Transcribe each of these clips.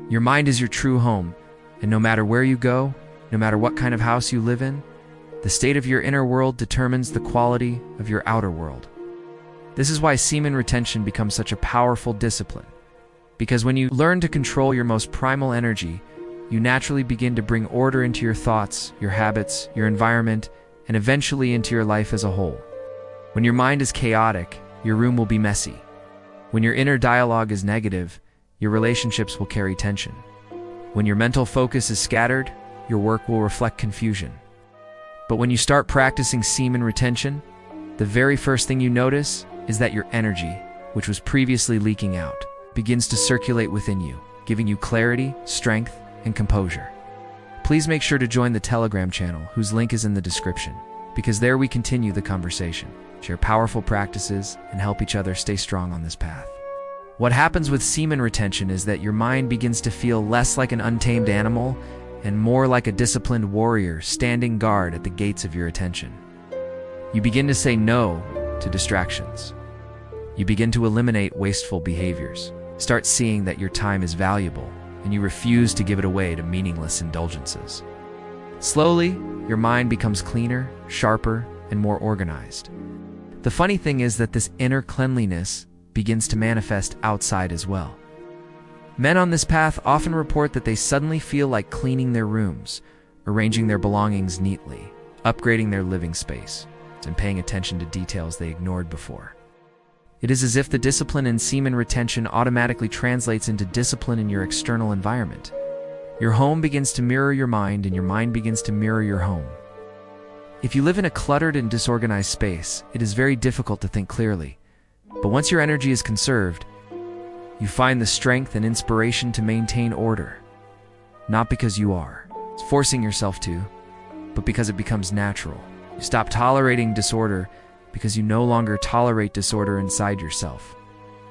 Your mind is your true home, and no matter where you go, no matter what kind of house you live in, the state of your inner world determines the quality of your outer world. This is why semen retention becomes such a powerful discipline, because when you learn to control your most primal energy, you naturally begin to bring order into your thoughts, your habits, your environment, and eventually into your life as a whole. When your mind is chaotic, your room will be messy. When your inner dialogue is negative, your relationships will carry tension. When your mental focus is scattered, your work will reflect confusion. But when you start practicing semen retention, the very first thing you notice is that your energy, which was previously leaking out, begins to circulate within you, giving you clarity, strength, and composure. Please make sure to join the Telegram channel, whose link is in the description, because there we continue the conversation, share powerful practices, and help each other stay strong on this path. What happens with semen retention is that your mind begins to feel less like an untamed animal and more like a disciplined warrior standing guard at the gates of your attention. You begin to say no to distractions. You begin to eliminate wasteful behaviors. Start seeing that your time is valuable, and you refuse to give it away to meaningless indulgences. Slowly, your mind becomes cleaner, sharper, and more organized. The funny thing is that this inner cleanliness begins to manifest outside as well. Men on this path often report that they suddenly feel like cleaning their rooms, arranging their belongings neatly, upgrading their living space, and paying attention to details they ignored before. It is as if the discipline in semen retention automatically translates into discipline in your external environment. Your home begins to mirror your mind, and your mind begins to mirror your home. If you live in a cluttered and disorganized space, it is very difficult to think clearly. But once your energy is conserved, you find the strength and inspiration to maintain order. Not because you are forcing yourself to, but because it becomes natural. You stop tolerating disorder because you no longer tolerate disorder inside yourself.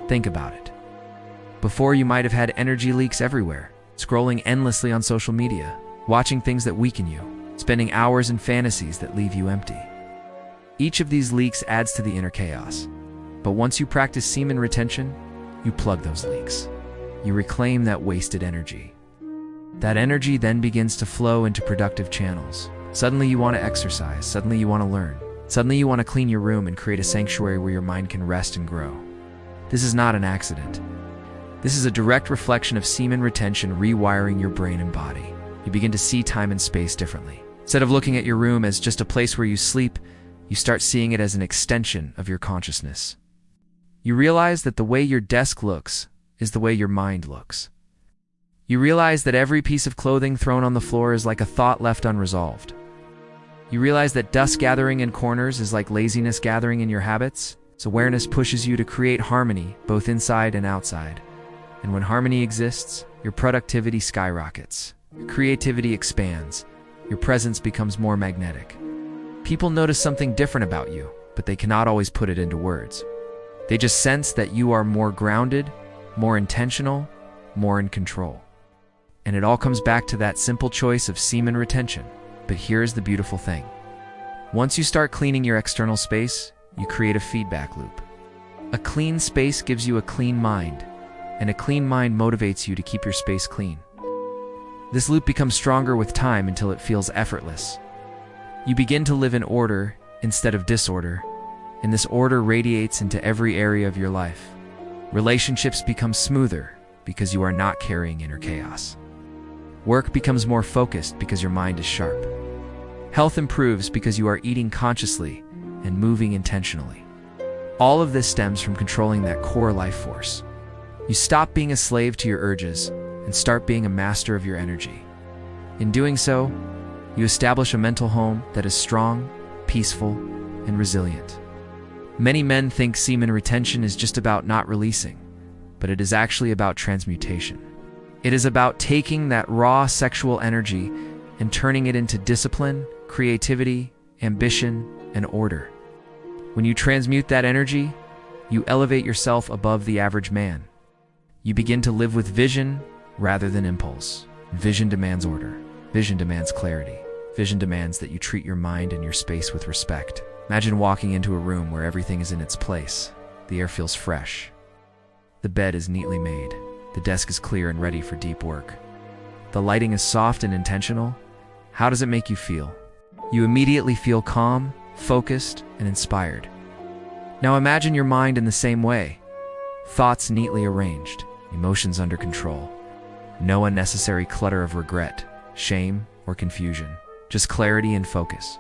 Think about it. Before, you might have had energy leaks everywhere, scrolling endlessly on social media, watching things that weaken you, spending hours in fantasies that leave you empty. Each of these leaks adds to the inner chaos. But once you practice semen retention, you plug those leaks. You reclaim that wasted energy. That energy then begins to flow into productive channels. Suddenly you want to exercise, suddenly you want to learn. Suddenly you want to clean your room and create a sanctuary where your mind can rest and grow. This is not an accident. This is a direct reflection of semen retention rewiring your brain and body. You begin to see time and space differently. Instead of looking at your room as just a place where you sleep, you start seeing it as an extension of your consciousness. You realize that the way your desk looks is the way your mind looks. You realize that every piece of clothing thrown on the floor is like a thought left unresolved. You realize that dust gathering in corners is like laziness gathering in your habits. So awareness pushes you to create harmony, both inside and outside. And when harmony exists, your productivity skyrockets. Your creativity expands. Your presence becomes more magnetic. People notice something different about you, but they cannot always put it into words. They just sense that you are more grounded, more intentional, more in control. And it all comes back to that simple choice of semen retention. But here's the beautiful thing. Once you start cleaning your external space, you create a feedback loop. A clean space gives you a clean mind, and a clean mind motivates you to keep your space clean. This loop becomes stronger with time until it feels effortless. You begin to live in order instead of disorder, and this order radiates into every area of your life. Relationships become smoother because you are not carrying inner chaos. Work becomes more focused because your mind is sharp. Health improves because you are eating consciously and moving intentionally. All of this stems from controlling that core life force. You stop being a slave to your urges and start being a master of your energy. In doing so, you establish a mental home that is strong, peaceful, and resilient. Many men think semen retention is just about not releasing, but it is actually about transmutation. It is about taking that raw sexual energy and turning it into discipline, creativity, ambition, and order. When you transmute that energy, you elevate yourself above the average man. You begin to live with vision rather than impulse. Vision demands order. Vision demands clarity. Vision demands that you treat your mind and your space with respect. Imagine walking into a room where everything is in its place. The air feels fresh. The bed is neatly made. The The desk is clear and ready for deep work. The lighting is soft and intentional. How does it make you feel? You immediately feel calm, focused, and inspired. Now imagine your mind in the same way. Thoughts neatly arranged, emotions under control. No unnecessary clutter of regret, shame, or confusion. Just clarity and focus.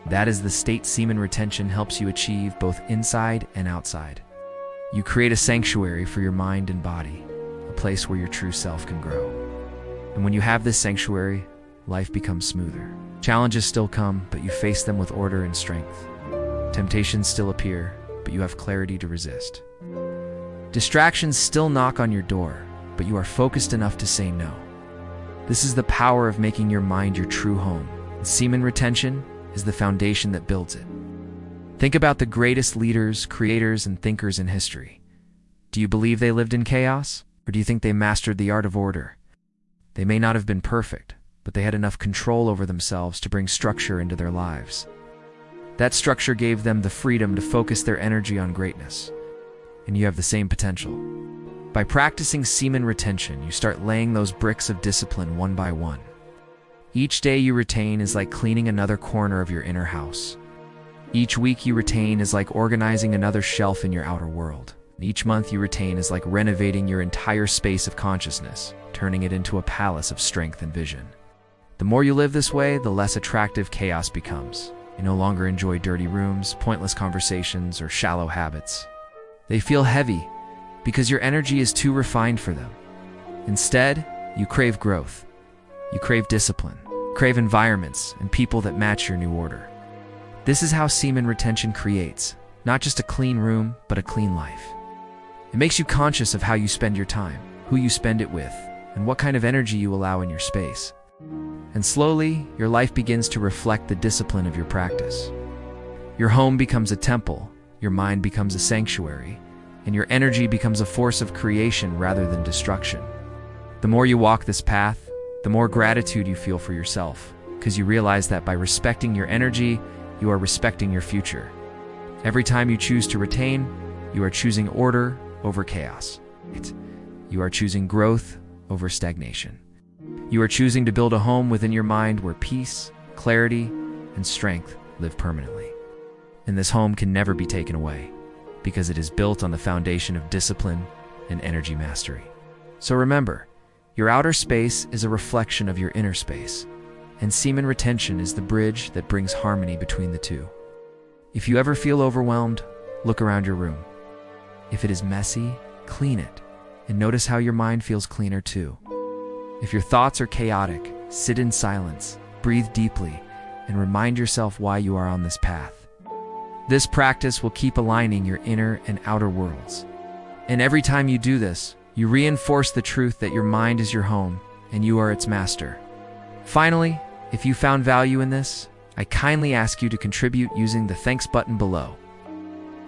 That is the state semen retention helps you achieve both inside and outside. You create a sanctuary for your mind and body, a place where your true self can grow. And when you have this sanctuary, life becomes smoother. Challenges still come, but you face them with order and strength. Temptations still appear, but you have clarity to resist. Distractions still knock on your door, but you are focused enough to say no. This is the power of making your mind your true home. And semen retention is the foundation that builds it. Think about the greatest leaders, creators, and thinkers in history. Do you believe they lived in chaos? Or do you think they mastered the art of order? They may not have been perfect, but they had enough control over themselves to bring structure into their lives. That structure gave them the freedom to focus their energy on greatness. And you have the same potential. By practicing semen retention, you start laying those bricks of discipline one by one. Each day you retain is like cleaning another corner of your inner house. Each week you retain is like organizing another shelf in your outer world. Each month you retain is like renovating your entire space of consciousness, turning it into a palace of strength and vision. The more you live this way, the less attractive chaos becomes. You no longer enjoy dirty rooms, pointless conversations, or shallow habits. They feel heavy because your energy is too refined for them. Instead, you crave growth. You crave discipline, crave environments and people that match your new order. This is how semen retention creates, not just a clean room, but a clean life. It makes you conscious of how you spend your time, who you spend it with, and what kind of energy you allow in your space. And slowly, your life begins to reflect the discipline of your practice. Your home becomes a temple, your mind becomes a sanctuary, and your energy becomes a force of creation rather than destruction. The more you walk this path, the more gratitude you feel for yourself, because you realize that by respecting your energy, you are respecting your future. Every time you choose to retain, you are choosing order over chaos. You are choosing growth over stagnation. You are choosing to build a home within your mind where peace, clarity, and strength live permanently. And this home can never be taken away, because it is built on the foundation of discipline and energy mastery. So remember, your outer space is a reflection of your inner space, and semen retention is the bridge that brings harmony between the two. If you ever feel overwhelmed, look around your room. If it is messy, clean it, and notice how your mind feels cleaner too. If your thoughts are chaotic, sit in silence, breathe deeply, and remind yourself why you are on this path. This practice will keep aligning your inner and outer worlds. And every time you do this, you reinforce the truth that your mind is your home and you are its master. Finally, if you found value in this, I kindly ask you to contribute using the thanks button below.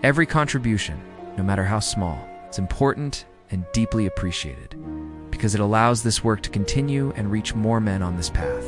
Every contribution, no matter how small, is important and deeply appreciated, because it allows this work to continue and reach more men on this path.